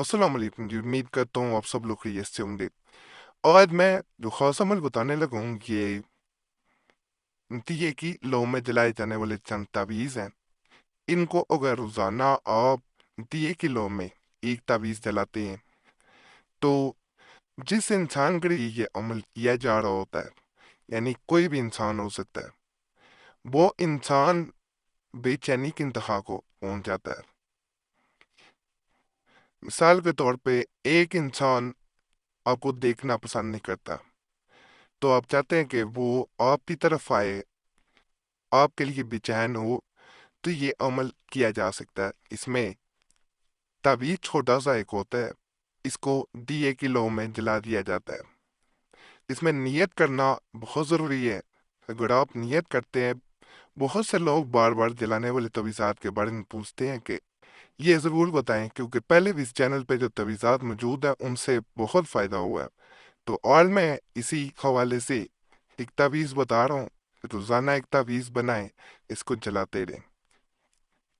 السلام علیکم جی، امید کرتا ہوں آپ سب لوگ خیریت سے ہوں گے۔ آج میں جو خاص عمل بتانے لگا ہوں یہ دیے کی لو میں جلائے جانے والے چند تعویذ ہیں۔ ان کو اگر روزانہ آپ دیے کی لو میں ایک تعویذ جلاتے ہیں تو جس انسان کے لیے یہ عمل کیا جا رہا ہوتا ہے، یعنی کوئی بھی انسان ہو سکتا ہے، وہ انسان بے چینی کی انتہا کو پہنچ جاتا ہے۔ مثال کے طور پہ ایک انسان آپ کو دیکھنا پسند نہیں کرتا، تو آپ چاہتے ہیں کہ وہ آپ کی طرف آئے، آپ کے لیے بے چین ہو، تو یہ عمل کیا جا سکتا ہے۔ اس میں تعویذ چھوٹا سا ایک ہوتا ہے، اس کو دیے کی لو میں جلا دیا جاتا ہے۔ اس میں نیت کرنا بہت ضروری ہے۔ اگر آپ نیت کرتے ہیں، بہت سے لوگ بار بار جلانے والے تعویذات کے بارے میں پوچھتے ہیں کہ یہ ضرور بتائیں، کیونکہ پہلے بھی اس چینل پہ جو تعویذات موجود ہیں ان سے بہت فائدہ ہوا ہے۔ تو آج میں اسی حوالے سے ایک تعویذ بتا رہا ہوں، روزانہ ایک تعویذ بنائیں، اس کو جلاتے رہیں۔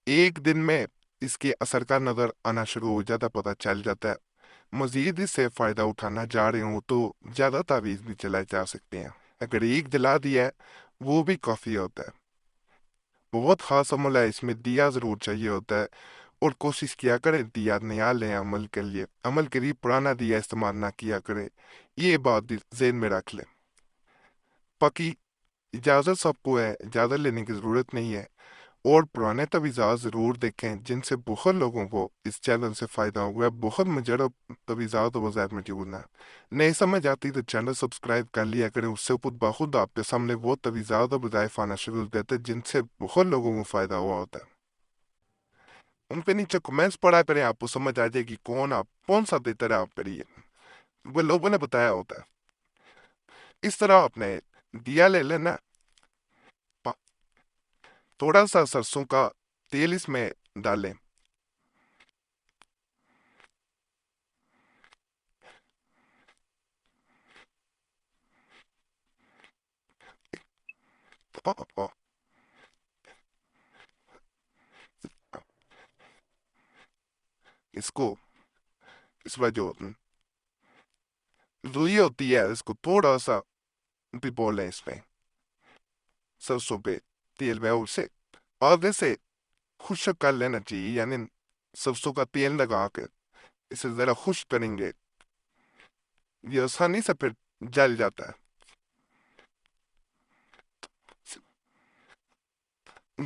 ایک دن میں اس کے اثر کا نظر آنا شروع ہو جاتا، پتہ چل جاتا ہے۔ مزید اس سے فائدہ اٹھانا چاہ رہے ہوں تو زیادہ تعویذ بھی جلائے جا سکتے ہیں۔ اگر ایک جلا دیا ہے وہ بھی کافی ہوتا ہے۔ بہت خاص عمل ہے، اس میں دیا ضرور چاہیے ہوتا ہے، اور کوشش کیا کریں دیا نیا لیں عمل کے لیے۔ عمل کے لیے پرانا دیا استعمال نہ کیا کریں، یہ بات ذہن میں رکھ لیں۔ باقی اجازت سب کو ہے، اجازت لینے کی ضرورت نہیں ہے، اور پرانے تعویذات ضرور دیکھیں جن سے بہت لوگوں کو اس چینل سے فائدہ ہوا ہے۔ بہت مجرب تعویذات و وظائف موجود ہیں، نہیں سمجھ آتی تو چینل سبسکرائب کر لیا کریں، اس سے خود بخود آپ کے سامنے وہ تعویذات و وظائف آنا شروع ہو جاتے ہیں جن سے بہت لوگوں کو فائدہ ہوا ہوتا ہے۔ ان پہ نیچے کمنٹس پڑھا کریں، آپ کو سمجھ آ جائے گی کون سا بہتر ہے آپ کے لیے، وہ لوگوں نے بتایا ہوتا ہے۔ اس طرح آپ نے دیا لے لینا، تھوڑا سا سرسوں کا تیل اس میں ڈالیں، اس کو اس میں جو روئی ہوتی ہے اس کو تھوڑا سا ڈبو لیں، اس میں سرسوں پہ تیل میں اسے آگے سے خشک کر لینا چاہیے، یعنی سرسوں کا تیل لگا کے اسے ذرا خشک کریں گے، یہ آسانی سے پھر جل جاتا ہے۔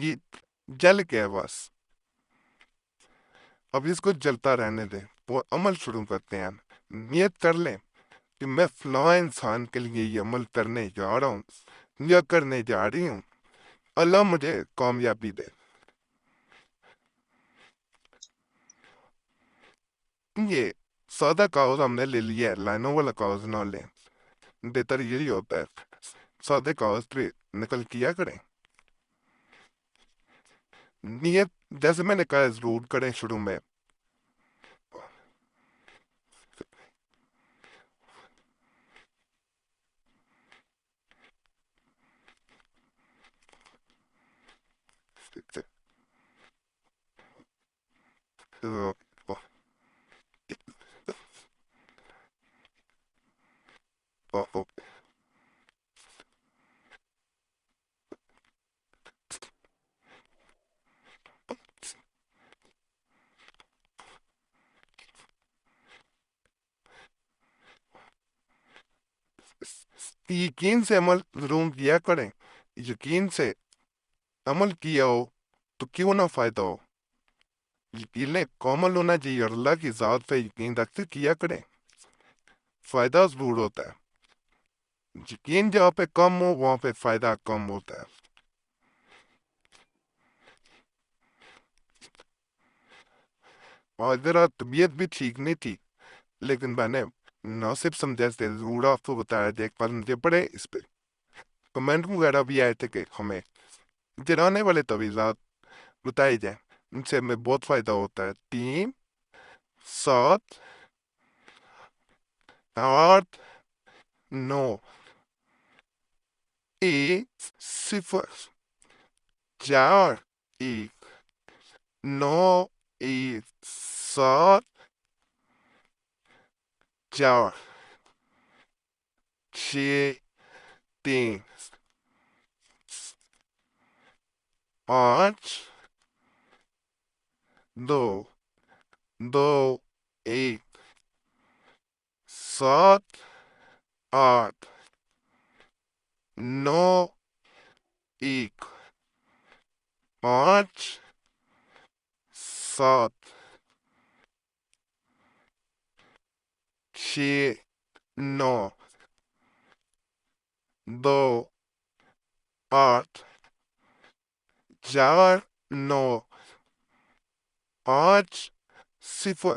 یہ جل کے بس اب اس کو جلتا رہنے دیں، وہ عمل شروع کرتے ہیں۔ نیت کر لیں کہ میں فلاں انسان کے لیے یہ عمل کرنے جا رہا ہوں یا کرنے جا رہی ہوں، اللہ مجھے کامیابی دے۔ یہ سادہ کاغذ ہم نے لے لیا ہے، لائنوں والا کاغذ نہ لیں، بہتر یہی ہوتا ہے۔ سادے کاغذ پہ نقل کیا کریں، نیت جیسے میں نے کہا ضرور کریں شروع میں۔ یقین سے عمل ضرور کیا کریں، یقین سے عمل کیا ہو تو کیوں نہ فائدہ ہو۔ یقین کامل ہونا چاہیے، اور اللہ کی ذات پہ یقین رکھتے کیا کریں، فائدہ ضرور ہوتا ہے۔ یقین جہاں پہ کم ہو وہاں پہ فائدہ کم ہوتا ہے۔ اور ذرا طبیعت بھی ٹھیک نہیں تھی، لیکن میں نے مناسب سمجھا سے ضرور آپ کو بتایا جائے۔ ایک بار مجھے پڑھے اس پہ کمنٹ وغیرہ بھی آئے تھے کہ ہمیں جلانے والے تعویذات بتائے جائیں، ان سے ہمیں بہت فائدہ ہوتا ہے۔ 3 7 8 9 1 0 4 1 9 1 7 4 6 3 5 2 2 1 7 8 9 1 5 7 6 9 2 8 4 9 5 0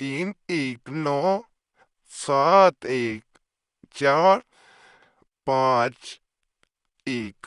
3 1 9 7 1 4 5 1